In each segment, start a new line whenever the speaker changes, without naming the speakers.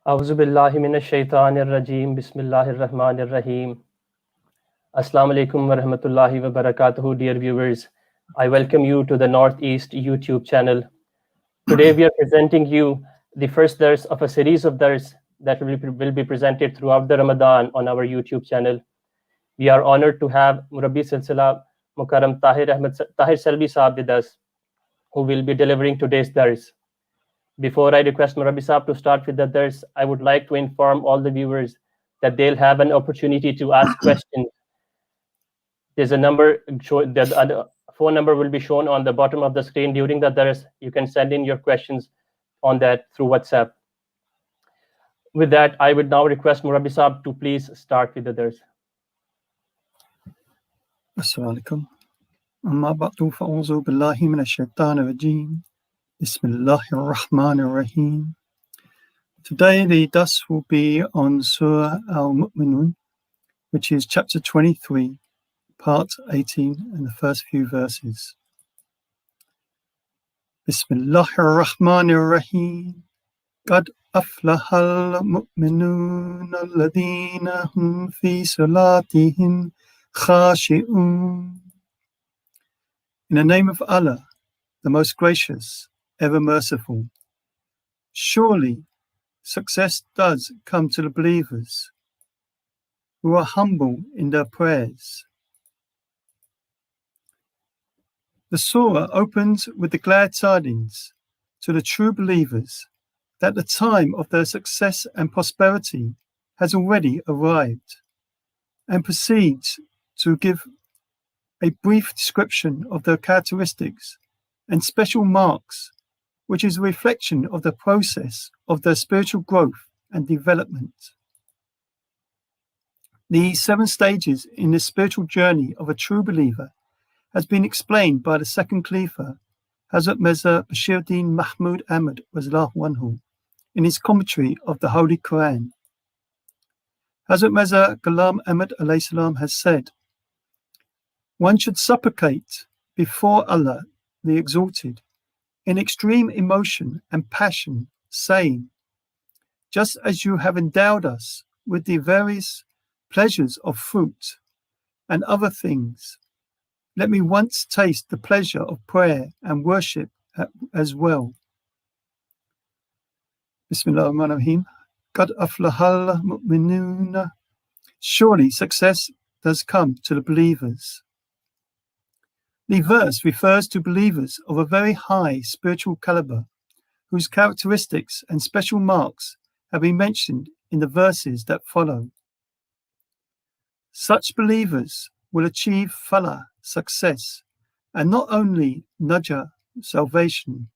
A'udhu billahi minash shaitanir rajim. Bismillahir rahmanir rahim. Assalamu alaikum wa rahmatullahi wa barakatuhu, dear viewers. I welcome you to the Northeast YouTube channel. Today we are presenting you the first dars of a series of dars that will be presented throughout the Ramadan on our YouTube channel. We are honored to have Murabbi Silsila Mukarram Tahir Selvi Saab with us, who will be delivering today's dars. Before I request Murabbi Saab to start with the dars, I would like to inform all the viewers that they'll have an opportunity to ask questions. There's a number, the phone number will be shown on the bottom of the screen during the dars. You can send in your questions on that through WhatsApp. With that, I would now request Murabbi Saab to please start with the dars.
Assalamu alaikum. Amma ba'du fa'uzu billahi minash shaitanir rajim. Bismillahir rahmanir rahim. Today the dars will be on Surah Al-Mu'minun, which is chapter 23, part 18, and the first few verses. Bismillahir rahmanir rahim. Qad aflahal mu'minun alladhina hum fi salatihim khashi'un. In the name of Allah, the most gracious, ever merciful. Surely success does come to the believers who are humble in their prayers. The surah opens with the glad tidings to the true believers that the time of their success and prosperity has already arrived, and proceeds to give a brief description of their characteristics and special marks, which is a reflection of the process of their spiritual growth and development. The 7 stages in the spiritual journey of a true believer has been explained by the second Khalifa, Hazrat Mirza Bashiruddin Mahmud Ahmad Razallahu Anhu, in his commentary of the Holy Quran. Hazrat Mirza Ghulam Ahmad alayhi salam has said, "One should supplicate before Allah the Exalted in extreme emotion and passion, saying, just as you have endowed us with the various pleasures of fruit and other things, let me once taste the pleasure of prayer and worship as well." Bismillahirrahmanirrahim. Qad aflahal mu'minun. Surely success does come to the believers. The verse refers to believers of a very high spiritual caliber, whose characteristics and special marks have been mentioned in the verses that follow. Such believers will achieve falah, success, and not only najah, salvation,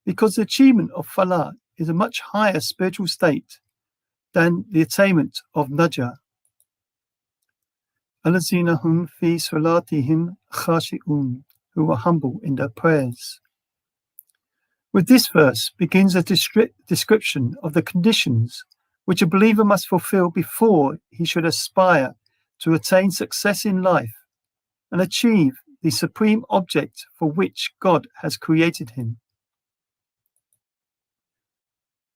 because the achievement of falah is a much higher spiritual state than the attainment of najah. Allazina hum fi salatihim khashi'un, who are humble in their prayers. With this verse begins a description of the conditions which a believer must fulfill before he should aspire to attain success in life and achieve the supreme object for which God has created him.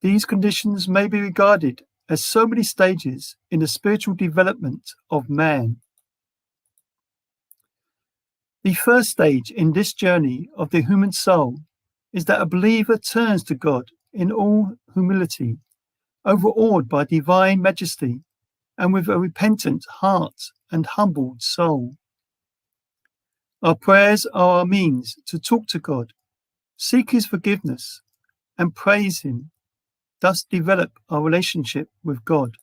These conditions may be regarded as so many stages in the spiritual development of man. The first stage in this journey of the human soul is that a believer turns to God in all humility, overawed by divine majesty, and with a repentant heart and humbled soul. Our prayers are our means to talk to God, seek His forgiveness, and praise Him, thus develop our relationship with God.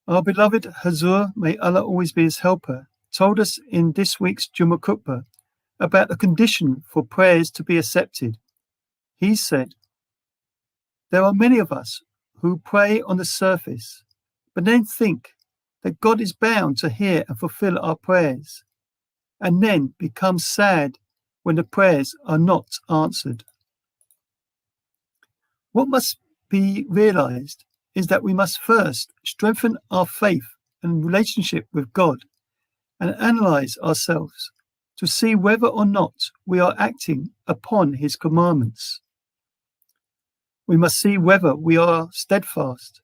Our beloved Hazur, may Allah always be his helper, told us in this week's Jummah Khutbah about the condition for prayers to be accepted. He said, "There are many of us who pray on the surface, but then think that God is bound to hear and fulfill our prayers, and then become sad when the prayers are not answered." What must be realized is that we must first strengthen our faith and relationship with God and analyze ourselves to see whether or not we are acting upon His commandments. We must see whether we are steadfast,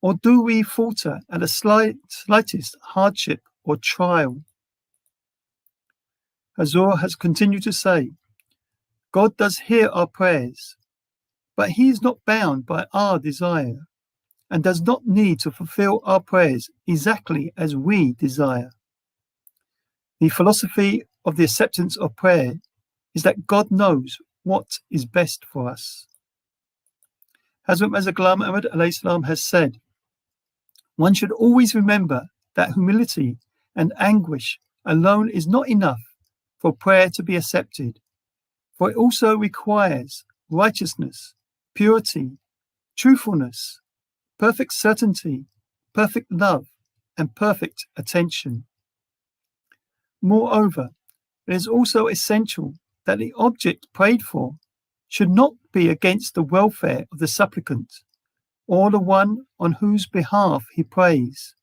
or do we falter at the slightest hardship or trial. Hazur has continued to say, God does hear our prayers, but he is not bound by our desire and does not need to fulfill our prayers exactly as we desire. The philosophy of the acceptance of prayer is that God knows what is best for us. Hazrat Mirza Ghulam Ahmad alayhi salam has said, one should always remember that humility and anguish alone is not enough for prayer to be accepted, for it also requires righteousness, purity, truthfulness, perfect certainty, perfect love, and perfect attention. Moreover, it is also essential that the object prayed for should not be against the welfare of the supplicant or the one on whose behalf he prays,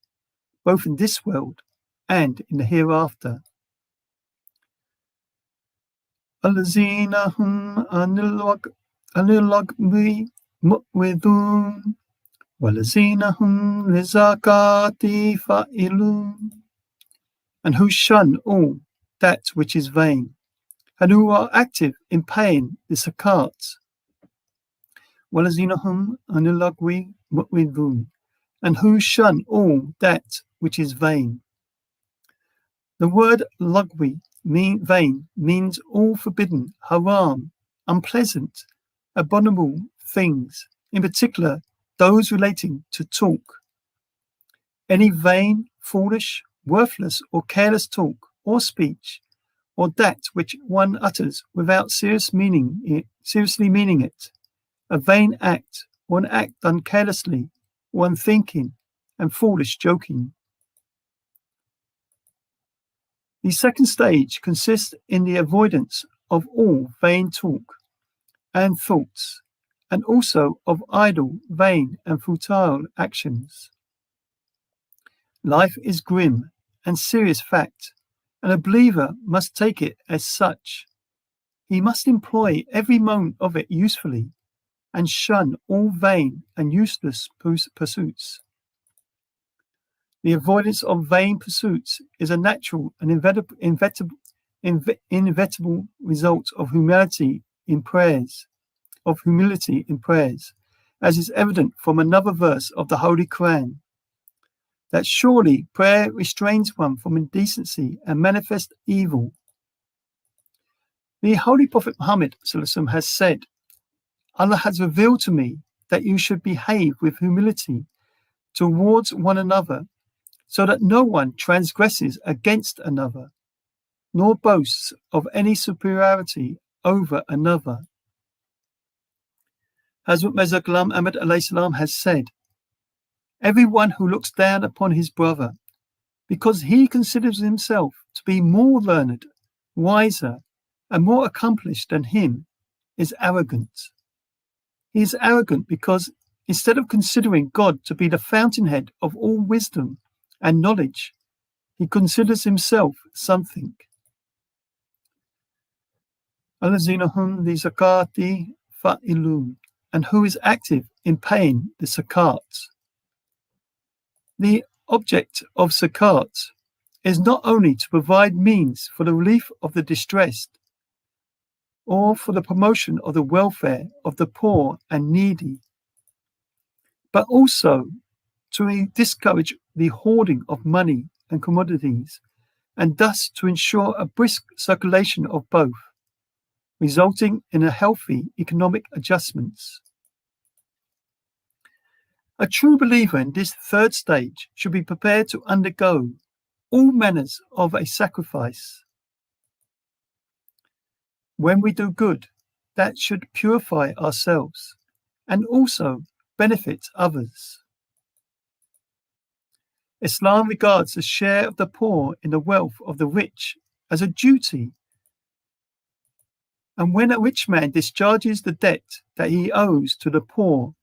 both in this world and in the hereafter. Allazina hum anil lagwi mu'ridun walazina hum lizakati fa'ilun, and who shun all that which is vain, and who are active in paying the zakat. Walazina hum anil lagwi mu'ridun, and who shun all that which is vain. The word lagwi, vain, means all forbidden, haram, unpleasant, abominable things, in particular those relating to talk. Any vain, foolish, worthless or careless talk or speech, or that which one utters without seriously meaning it, a vain act or an act done carelessly or unthinking and foolish joking. The second stage consists in the avoidance of all vain talk and thoughts, and also of idle, vain, and futile actions. Life is grim and serious fact, and a believer must take it as such. He must employ every moment of it usefully, and shun all vain and useless pursuits. The avoidance of vain pursuits is a natural and inevitable result of humility in prayers, as is evident from another verse of the Holy Quran, that surely prayer restrains one from indecency and manifest evil. The Holy Prophet Muhammad has said, Allah has revealed to me that you should behave with humility towards one another, so that no one transgresses against another, nor boasts of any superiority over another. Hazrat Mirza Ghulam Ahmad alayhi salam has said, everyone who looks down upon his brother because he considers himself to be more learned, wiser, and more accomplished than him is arrogant. He is arrogant because instead of considering God to be the fountainhead of all wisdom and knowledge, he considers himself something. Allazina hum li zakati fa'ilun, and who is active in paying the zakat. The object of zakat is not only to provide means for the relief of the distressed or for the promotion of the welfare of the poor and needy, but also to discourage the hoarding of money and commodities, and thus to ensure a brisk circulation of both, resulting in a healthy economic adjustments. A true believer in this third stage should be prepared to undergo all manners of a sacrifice. When we do good, that should purify ourselves and also benefit others. Islam regards the share of the poor in the wealth of the rich as a duty, and when a rich man discharges the debt that he owes to the poor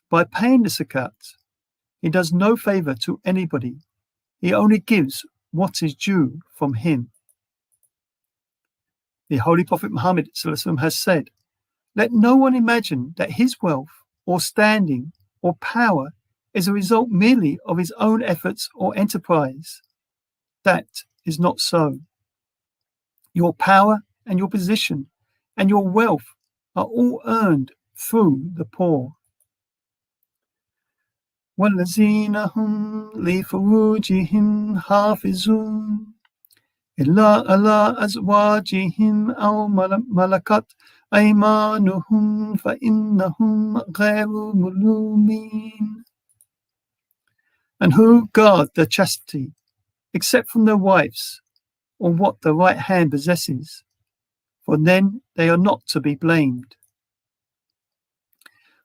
by paying the zakat, he does no favor to anybody. He only gives what is due from him. The Holy Prophet Muhammad has said, let no one imagine that his wealth or standing or power is a result merely of his own efforts or enterprise. That is not so. Your power and your position and your wealth are all earned through the poor. وَالَّذِينَ هُمْ لِفُرُوجِهِمْ حَافِظُونَ إِلَّا عَلَى أَزْوَاجِهِمْ أَوْ مَلَكَتْ أَيْمَانُهُمْ فَإِنَّهُمْ غَيْرُ مَلُومِينَ. And who guard their chastity, except from their wives, or what the right hand possesses, for then they are not to be blamed.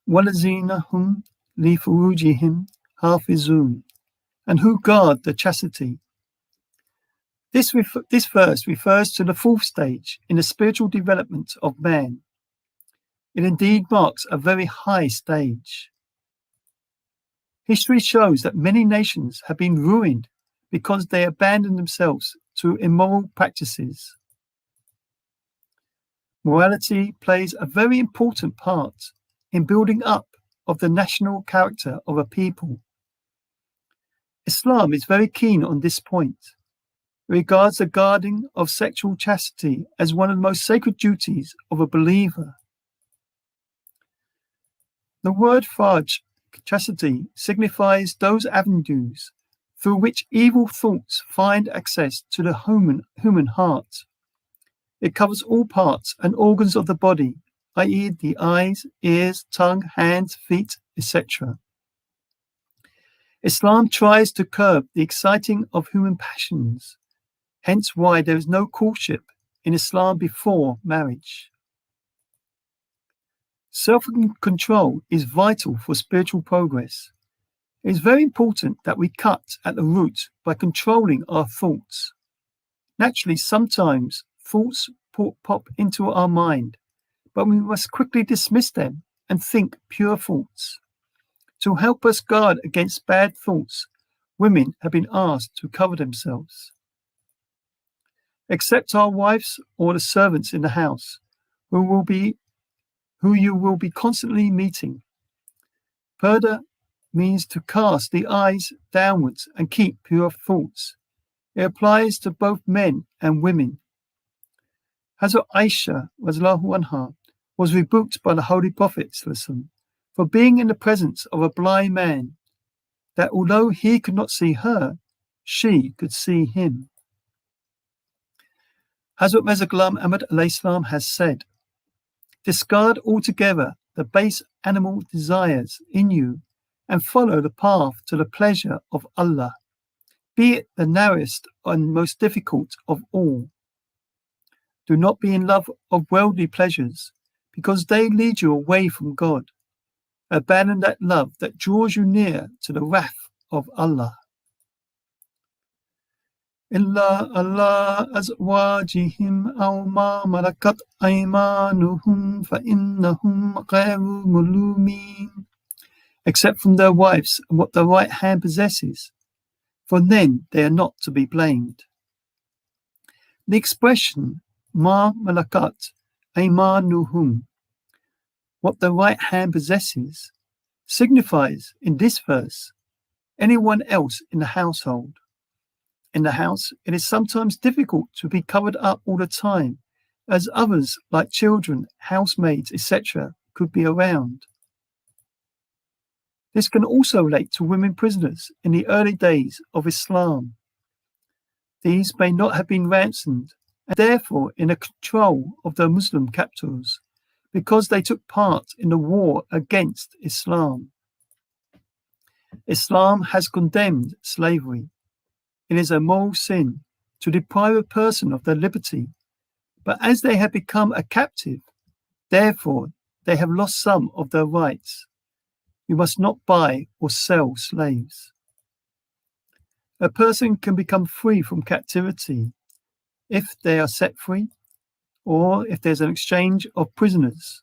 وَالَّذِينَ هُمْ لِفُرُوجِهِمْ حَافِظُونَ. And who guard the chastity. This verse refers to the fourth stage in the spiritual development of man. It indeed marks a very high stage. History shows that many nations have been ruined because they abandoned themselves to immoral practices. Morality plays a very important part in building up of the national character of a people. Islam is very keen on this point. It regards the guarding of sexual chastity as one of the most sacred duties of a believer. The word farj, chastity, signifies those avenues through which evil thoughts find access to the human heart. It covers all parts and organs of the body, i.e. the eyes, ears, tongue, hands, feet, etc. Islam tries to curb the exciting of human passions, hence why there is no courtship in Islam before marriage. Self-control is vital for spiritual progress. It is very important that we cut at the root by controlling our thoughts. Naturally, sometimes thoughts pop into our mind, but we must quickly dismiss them and think pure thoughts. To help us guard against bad thoughts, women have been asked to cover themselves. Except our wives or the servants in the house, who you will be constantly meeting. Purdah means to cast the eyes downwards and keep pure thoughts. It applies to both men and women. Hazrat Aisha anha, was rebuked by the Holy Prophet for being in the presence of a blind man, that although he could not see her, she could see him. Hazrat Mirza Ghulam Ahmad alayhi has said, discard altogether the base animal desires in you and follow the path to the pleasure of Allah, be it the narrowest and most difficult of all. Do not be in love of worldly pleasures, because they lead you away from God. Abandon that love that draws you near to the wrath of Allah. إلا على أزواجهم أو ما ملكت أيمانهم فإنهم غير ملومين. Except from their wives and what the right hand possesses, for then they are not to be blamed. The expression ma malakat aymanuhum, what the right hand possesses, signifies in this verse anyone else in the household. In the house, it is sometimes difficult to be covered up all the time, as others like children, housemaids, etc. could be around. This can also relate to women prisoners in the early days of Islam. These may not have been ransomed and therefore in the control of the Muslim captors because they took part in the war against Islam. Islam has condemned slavery. It is a moral sin to deprive a person of their liberty, but as they have become a captive, therefore they have lost some of their rights. You must not buy or sell slaves. A person can become free from captivity if they are set free, or if there's an exchange of prisoners,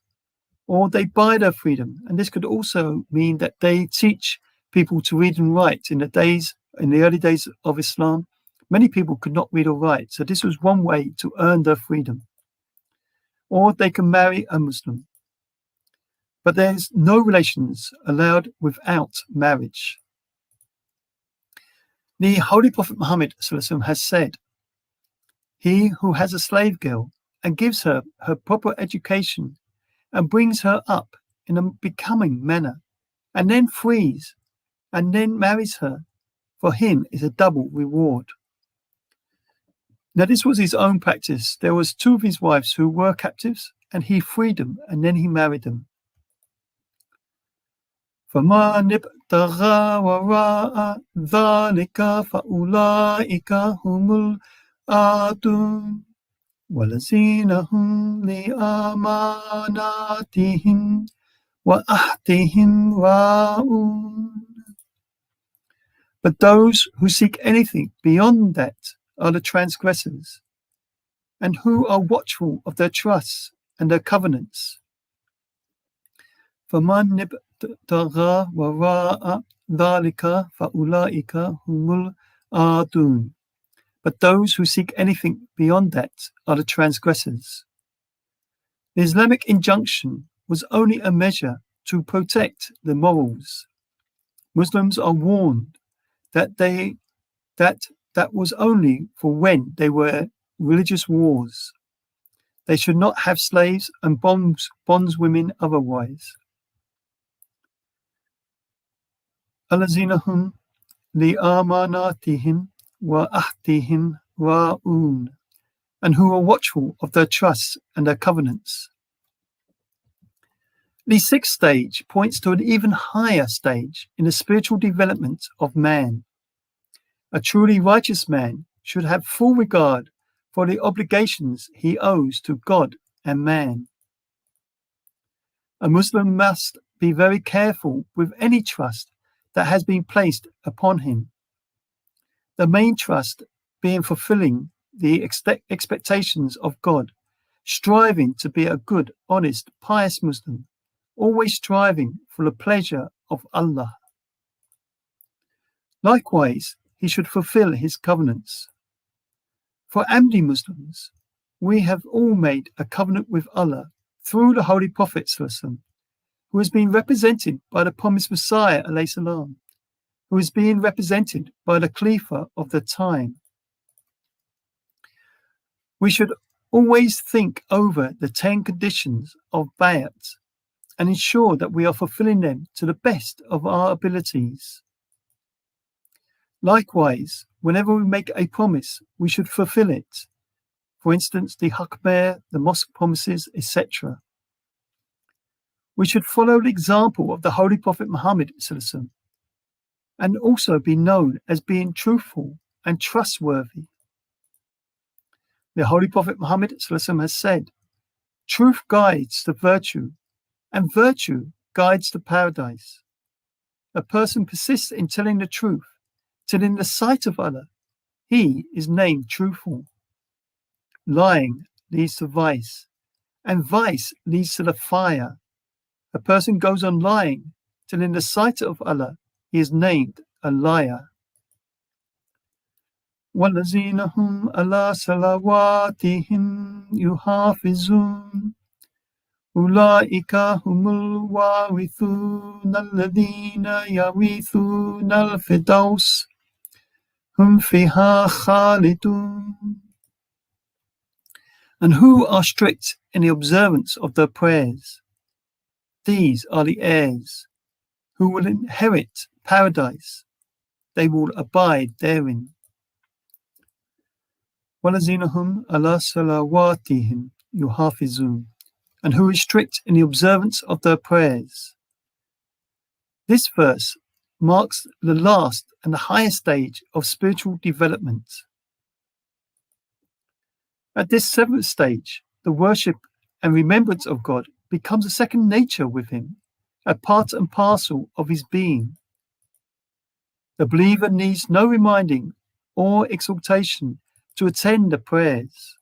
or they buy their freedom. And this could also mean that they teach people to read and write. In the early days of Islam, many people could not read or write, so this was one way to earn their freedom. Or they can marry a Muslim. but there's no relations allowed without marriage. The Holy Prophet Muhammad has said, "He who has a slave girl and gives her her proper education and brings her up in a becoming manner, and then frees and then marries her, for him is a double reward." Now this was his own practice. There was two of his wives who were captives, and he freed them and then he married them. فَمَنِ ابْتَغَى وَرَاءَ ذَلِكَ فَأُولَئِكَ هُمُ الْعَادُونَ وَالَّذِينَ هُمْ لِأَمَانَاتِهِمْ وَعَهْدِهِمْ رَاعُونَ. But those who seek anything beyond that are the transgressors, and who are watchful of their trusts and their covenants. فَمَنِ ابْتَغَى وَرَاءَ ذَلِكَ فَأُولَئِكَ هُمُ الْعَادُونَ. But those who seek anything beyond that are the transgressors. The Islamic injunction was only a measure to protect the morals. Muslims are warned that that was only for when they were religious wars. They should not have slaves and bondswomen otherwise. الَّذِينَ هُمْ لِأَمَانَاتِهِمْ وَعَهْدِهِمْ رَاعُونَ, and who are watchful of their trusts and their covenants. The sixth stage points to an even higher stage in the spiritual development of man. A truly righteous man should have full regard for the obligations he owes to God and man. A Muslim must be very careful with any trust that has been placed upon him. The main trust being fulfilling the expectations of God, striving to be a good, honest, pious Muslim, always striving for the pleasure of Allah. Likewise, he should fulfill his covenants. For Ahmadi Muslims, we have all made a covenant with Allah through the Holy Prophet ﷺ, who has been represented by the promised Messiah ﷺ, who is being represented by the Khalifa of the time. We should always think over the 10 conditions of Bayat and ensure that we are fulfilling them to the best of our abilities. Likewise, whenever we make a promise, we should fulfill it. For instance, the Hakmeh, the mosque promises, etc. We should follow the example of the Holy Prophet Muhammad ﷺ, and also be known as being truthful and trustworthy. The Holy Prophet Muhammad ﷺ has said, "Truth guides to virtue, and virtue guides to paradise." A person persists in telling the truth, till in the sight of Allah, he is named truthful. Lying leads to vice, and vice leads to the fire. A person goes on lying, till in the sight of Allah, he is named a liar. وَالَّذِينَ هُمْ عَلَى صَلَوَاتِهِمْ يُحَافِظُونَ أُولَئِكَ هُمُ الْوَارِثُونَ الَّذِينَ يَرِثُونَ الْفِرْدَوْسَ هُمْ فِيهَا خَالِدُونَ. And who are strict in the observance of their prayers? These are the heirs, who will inherit paradise. They will abide therein. وَالَّذِينَ هُمْ عَلَى صَلَوَاتِهِمْ يُحَافِظُونَ, and who is strict in the observance of their prayers. This verse marks the last and the highest stage of spiritual development. At this seventh stage, the worship and remembrance of God becomes a second nature with him, a part and parcel of his being. The believer needs no reminding or exhortation to attend the prayers.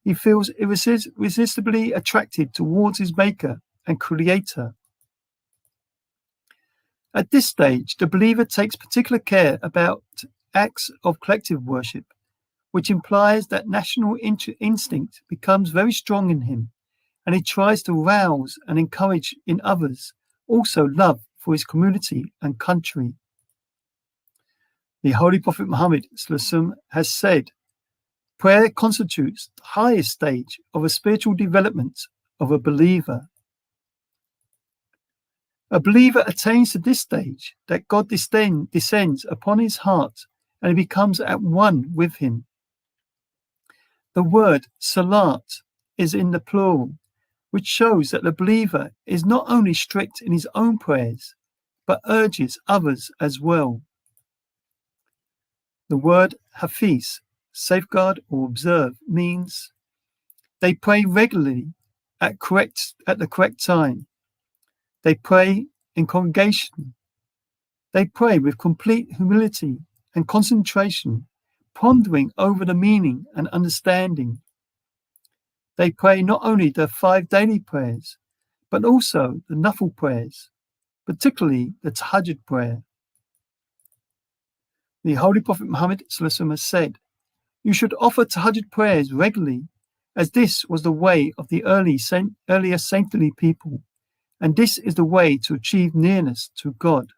He feels irresistibly attracted towards his Maker and Creator. At this stage, the believer takes particular care about acts of collective worship, which implies that national instinct becomes very strong in him, and he tries to rouse and encourage in others also love for his community and country. The Holy Prophet Muhammad has said, prayer constitutes the highest stage of a spiritual development of a believer. A believer attains to this stage that God descends upon his heart and he becomes at one with him. The word salat is in the plural, which shows that the believer is not only strict in his own prayers, but urges others as well. The word hafiz, safeguard or observe, means they pray regularly at the correct time. They pray in congregation. They pray with complete humility and concentration, pondering over the meaning and understanding. They pray not only the 5 daily prayers, but also the Nafil prayers, particularly the Tahajjud prayer. The Holy Prophet Muhammad has said, you should offer Tahajjud prayers regularly, as this was the way of the earlier saintly people, and this is the way to achieve nearness to God.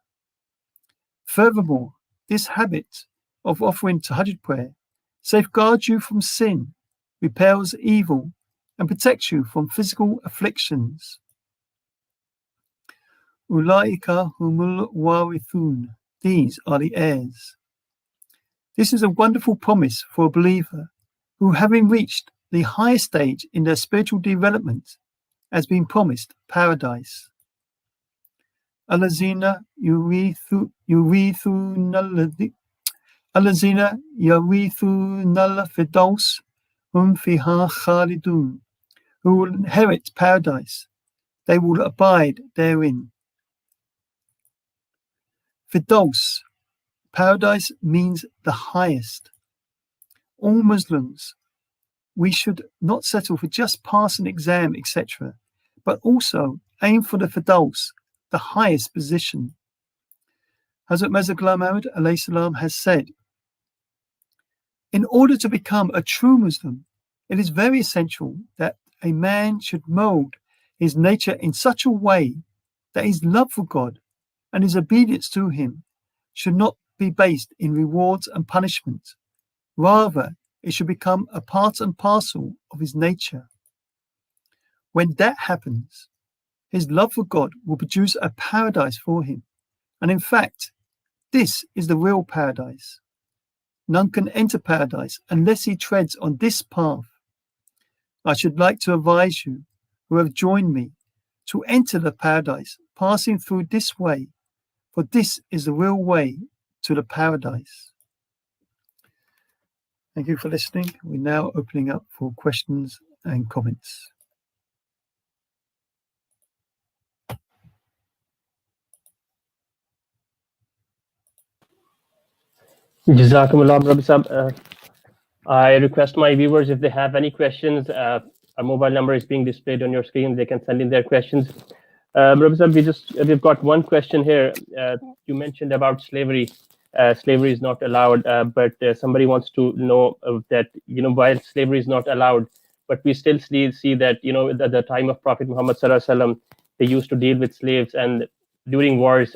Furthermore, this habit of offering Tahajjud prayer safeguards you from sin, repels evil, and protects you from physical afflictions. Ulaika humul warithun. These are the heirs. This is a wonderful promise for a believer who, having reached the highest stage in their spiritual development, has been promised paradise. Alazina yurithu nal fidaus fiha khalidun, who will inherit paradise, they will abide therein. Fidaus, paradise, means the highest. All Muslims, we should not settle for just pass an exam, etc., but also aim for the Fidaus, the highest position. Hazrat Mirza Ghulam Ahmad alayhi salam has said, in order to become a true Muslim, it is very essential that a man should mould his nature in such a way that his love for God and his obedience to him should not be based in rewards and punishment. Rather, it should become a part and parcel of his nature. When that happens, his love for God will produce a paradise for him. And in fact, this is the real paradise. None can enter paradise unless he treads on this path. I should like to advise you who have joined me to enter the paradise passing through this way, for this is the real way to the paradise. Thank you for listening. We're now opening up for questions and comments.
Jazakumullah, Rabbi Sahab. I request my viewers, if they have any questions, our mobile number is being displayed on your screen. They can send in their questions. Rabbi Sahab, we've got one question here. You mentioned about slavery. Slavery is not allowed, but somebody wants to know that, while slavery is not allowed, but we still see that, at the time of Prophet Muhammad Sallallahu Alaihi Wasallam, they used to deal with slaves, and during wars,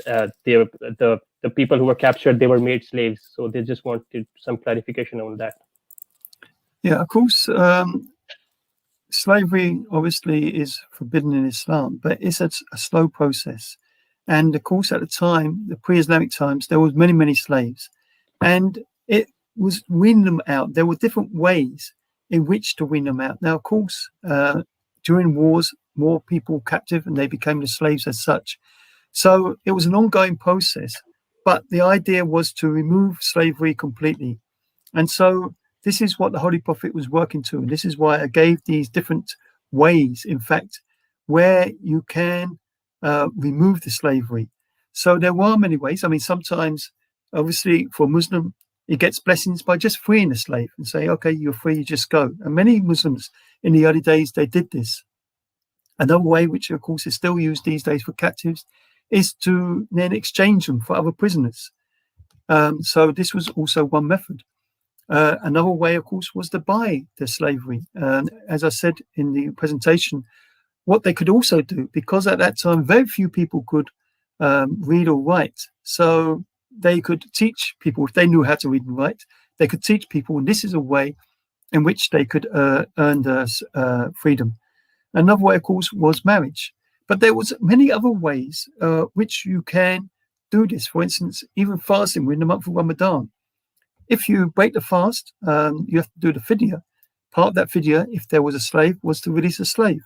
the people who were captured, they were made slaves. So they just wanted some clarification on that.
Yeah, of course, slavery obviously is forbidden in Islam, but it's a slow process. And of course, at the time, the pre-Islamic times, there was many slaves, and it was weaning them out. There were different ways in which to wean them out. Now, of course, during wars, more people were captive and they became the slaves as such. So it was an ongoing process, but the idea was to remove slavery completely. And so this is what the Holy Prophet was working to. And this is why I gave these different ways, in fact, where you can remove the slavery. So there were many ways. I mean, sometimes, obviously, for a Muslim, he gets blessings by just freeing a slave and say, okay, you're free, you just go. And many Muslims in the early days, they did this. Another way, which of course is still used these days for captives, is to then exchange them for other prisoners. So this was also one method. Another way, of course, was to buy the slavery. As I said in the presentation, what they could also do, because at that time very few people could read or write, so they could teach people, if they knew how to read and write, they could teach people, and this is a way in which they could earn their freedom. Another way, of course, was marriage. But there was many other ways which you can do this. For instance, even fasting. We're in the month of Ramadan. If you break the fast, you have to do the fidya. Part of that fidya, if there was a slave, was to release a slave.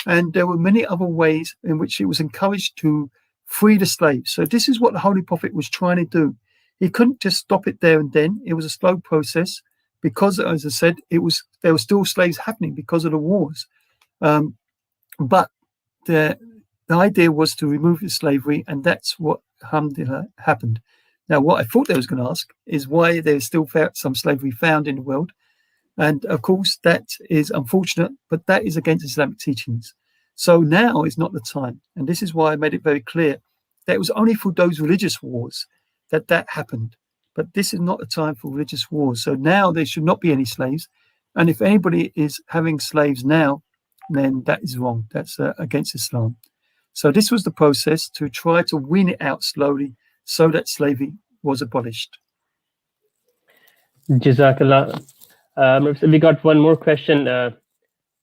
And there were many other ways in which it was encouraged to free the slaves. So this is what the Holy Prophet was trying to do. He couldn't just stop it there and then. It was a slow process because, as I said, there were still slaves happening because of the wars. But the idea was to remove the slavery, and that's what, alhamdulillah, happened. Now, what I thought they was going to ask is why there's still some slavery found in the world. And of course, that is unfortunate, but that is against Islamic teachings. So now is not the time. And this is why I made it very clear that it was only for those religious wars that happened. But this is not the time for religious wars. So now there should not be any slaves. And if anybody is having slaves now, then that is wrong. That's against Islam. So this was the process to try to wean it out slowly so that slavery was abolished.
Jazakallah. We got one more question.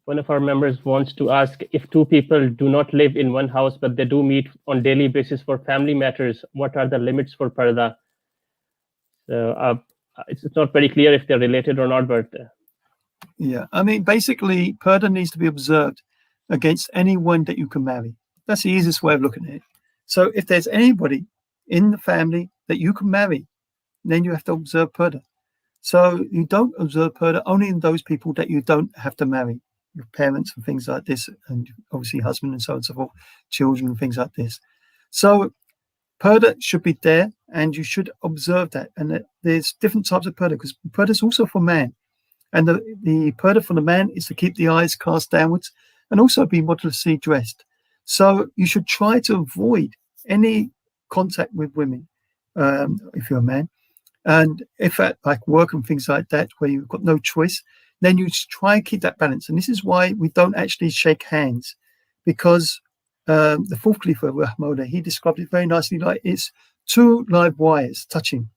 One of our members wants to ask, if two people do not live in one house, but they do meet on daily basis for family matters, what are the limits for parda? So it's not very clear if they're related or not, but...
Yeah, I mean, basically, parda needs to be observed against anyone that you can marry. That's the easiest way of looking at it. So if there's anybody in the family that you can marry, then you have to observe parda. So you don't observe parda only in those people that you don't have to marry, your parents and things like this, and obviously husband and so on and so forth, children and things like this. So parda should be there, and you should observe that. And there's different types of parda, because parda is also for man. And the parda for the man is to keep the eyes cast downwards and also be modestly dressed. So you should try to avoid any contact with women if you're a man. And if at like work and things like that, where you've got no choice, then you try and keep that balance. And this is why we don't actually shake hands, because the fourth Khalifa, Rahmullah, he described it very nicely like it's two live wires touching.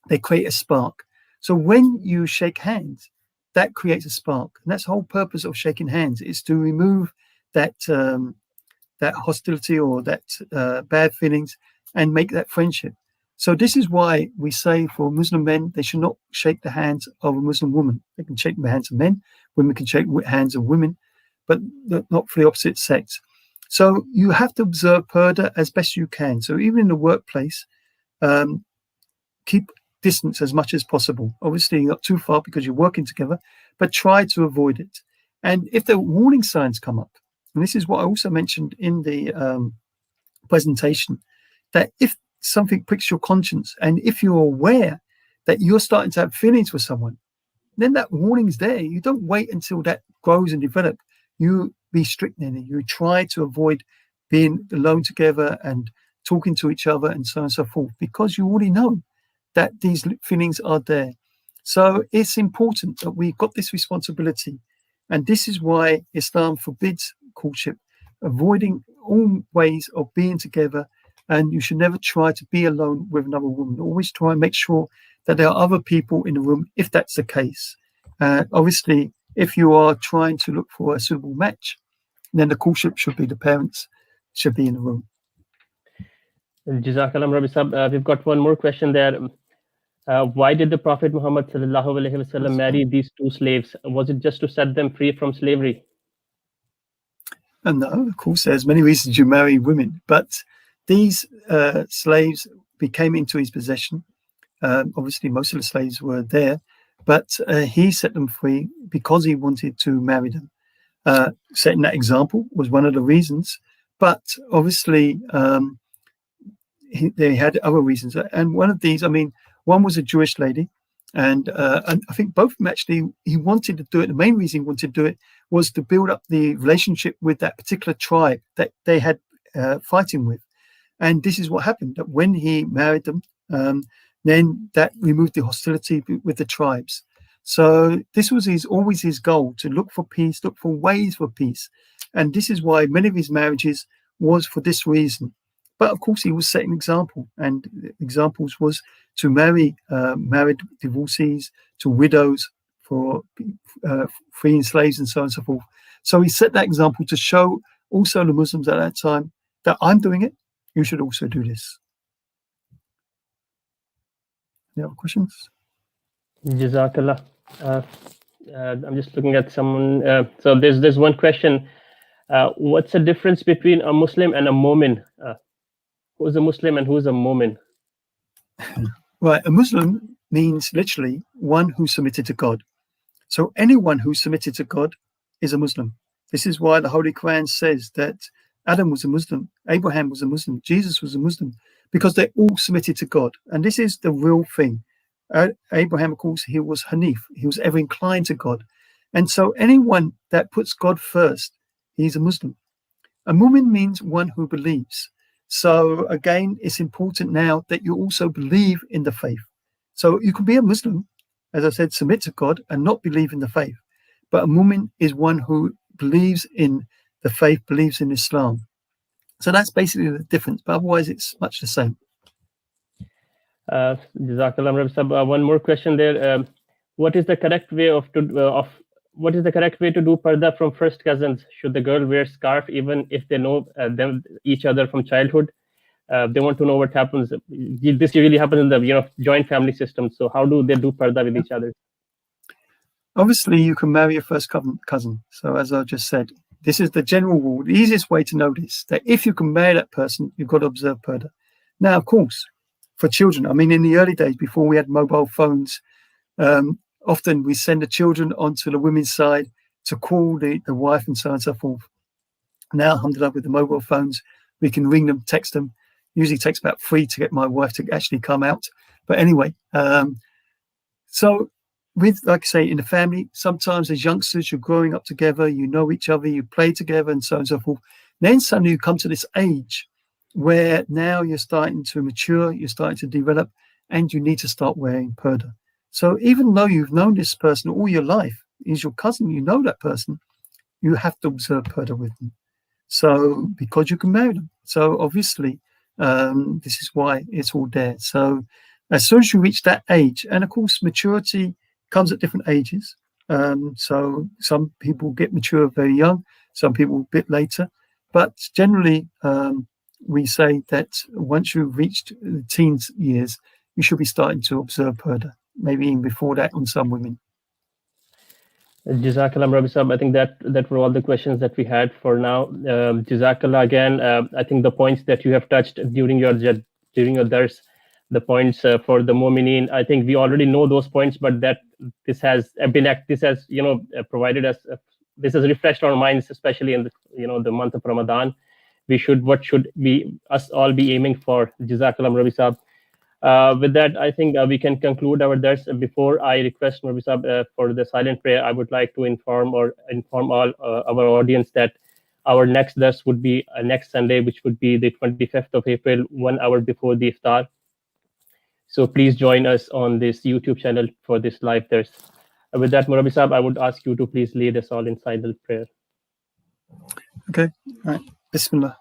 They create a spark. So when you shake hands, that creates a spark. And that's the whole purpose of shaking hands, is to remove that that hostility or that bad feelings and make that friendship. So this is why we say for Muslim men, they should not shake the hands of a Muslim woman. They can shake the hands of men, women can shake hands of women, but not for the opposite sex. So you have to observe parda as best you can. So even in the workplace, keep distance as much as possible. Obviously, not too far because you're working together, but try to avoid it. And if the warning signs come up, and this is what I also mentioned in the presentation, that if something pricks your conscience, and if you're aware that you're starting to have feelings for someone, then that warning's there. You don't wait until that grows and develops. You be strict in it. You try to avoid being alone together and talking to each other and so on and so forth, because you already know that these feelings are there. So it's important that we've got this responsibility. And this is why Islam forbids courtship, avoiding all ways of being together. And you should never try to be alone with another woman. Always try and make sure that there are other people in the room, if that's the case. Obviously, if you are trying to look for a suitable match, then the courtship should be the parents should be in the room.
Jazakallah, Rabbi Sahab. We've got one more question there. Why did the Prophet Muhammad sallallahu alaihi wasallam marry these two slaves? Was it just to set them free from slavery?
And no, of course, there's many reasons you marry women, but these slaves became into his possession. Obviously, most of the slaves were there, but he set them free because he wanted to marry them. Setting that example was one of the reasons, but obviously they had other reasons. And one of these, I mean, one was a Jewish lady, and I think both of them actually, he wanted to do it. The main reason he wanted to do it was to build up the relationship with that particular tribe that they had fighting with. And this is what happened, that when he married them, then that removed the hostility with the tribes. So this was always his goal, to look for peace, look for ways for peace. And this is why many of his marriages was for this reason. But of course, he was setting an example, and examples was to marry married divorcees, to widows, for freeing slaves, and so on and so forth. So he set that example to show also the Muslims at that time that I'm doing it, you should also do this. Any other questions?
Jazakallah. I'm just looking at someone. So there's one question. What's the difference between a Muslim and a Mu'min? Who's a Muslim and who's a Mu'min?
Right, a Muslim means literally one who submitted to God. So anyone who submitted to God is a Muslim. This is why the Holy Quran says that Adam was a Muslim, Abraham was a Muslim, Jesus was a Muslim, because they all submitted to God. And this is the real thing. Abraham, of course, he was Hanif. He was ever inclined to God. And so anyone that puts God first, he's a Muslim. A Mu'min means one who believes. So again, it's important now that you also believe in the faith. So you can be a Muslim, as I said, submit to God and not believe in the faith. But a Mu'min is one who believes in the faith, believes in Islam. So that's basically the difference. But otherwise, it's much the same.
Jazakallah, Rabbi Sahab. One more question there. What is the correct way what is the correct way to do parda from first cousins? Should the girl wear scarf even if they know each other from childhood? They want to know what happens. This usually happens in the joint family system. So how do they do parda with each other?
Obviously, you can marry a first cousin. So as I just said, this is the general rule. The easiest way to know this, that if you can marry that person, you've got to observe parda. Now, of course, for children, I mean, in the early days, before we had mobile phones, often we send the children onto the women's side to call the wife and so on and so forth. Now, alhamdulillah, with the mobile phones, we can ring them, text them. Usually takes about 3 to get my wife to actually come out. But anyway, so with, like I say, in the family, sometimes as youngsters, you're growing up together, you know each other, you play together, and so on and so forth. Then suddenly you come to this age where now you're starting to mature, you're starting to develop, and you need to start wearing purdah. So even though you've known this person all your life, he's your cousin, you know that person, you have to observe purdah with them. So because you can marry them. So obviously, this is why it's all there. So as soon as you reach that age, and of course, maturity comes at different ages. So some people get mature very young, some people a bit later. But generally, we say that once you've reached the teens years, you should be starting to observe purdah, maybe even before that on some women.
Jazakallah, Rabbi Sahab. I think that were all the questions that we had for now. Jazakallah again. I think the points that you have touched during your dars, the points for the Mu'mineen, I think we already know those points, but that this has provided us, this has refreshed our minds, especially in the month of Ramadan. What should us all be aiming for? Jazakallah, Rabbi Sahab. With that, I think we can conclude our dars. Before I request Rabbi Sahab for the silent prayer, I would like to inform all our audience that our next dars would be next Sunday, which would be the 25th of April, 1 hour before the iftar. So please join us on this YouTube channel for this live dars. With that, Rabbi Sahab, I would ask you to please lead us all in silent prayer.
Okay, all right. Bismillah.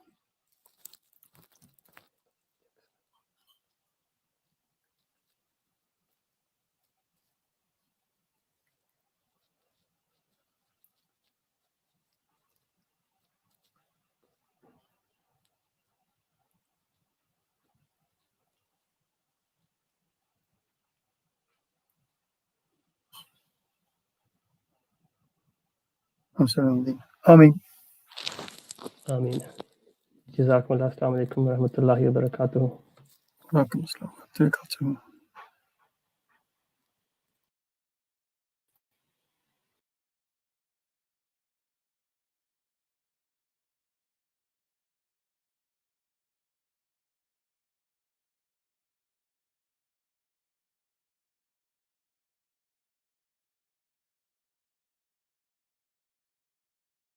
I'm sorry. Ameen.
Ameen. Jazakumullah. Assalamu alaikum wa rahmatullahi wa barakatuh.
Welcome, Islam.